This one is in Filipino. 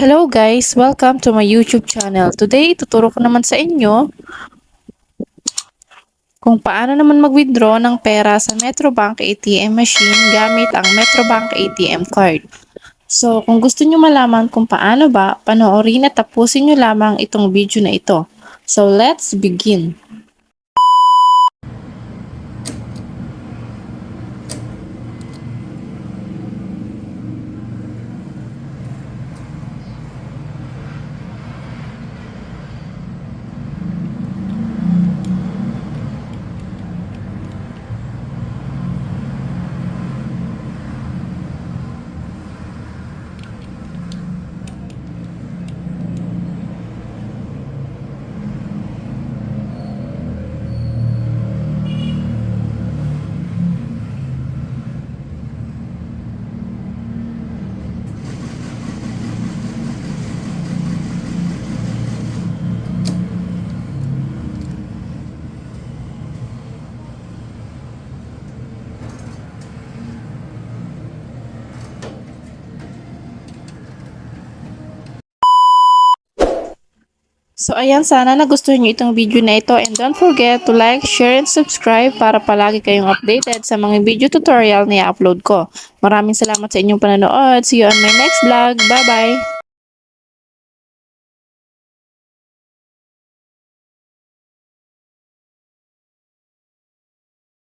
Hello guys! Welcome to my YouTube channel. Today, tuturo ko naman sa inyo kung paano naman mag-withdraw ng pera sa Metrobank ATM machine gamit ang Metrobank ATM card. So, kung gusto nyo malaman kung paano ba, panoorin at tapusin nyo lamang itong video na ito. So, let's begin! So ayan, sana nagustuhan nyo itong video na ito and don't forget to like, share, and subscribe para palagi kayong updated sa mga video tutorial na i-upload ko. Maraming salamat sa inyong panonood. See you on my next vlog. Bye-bye!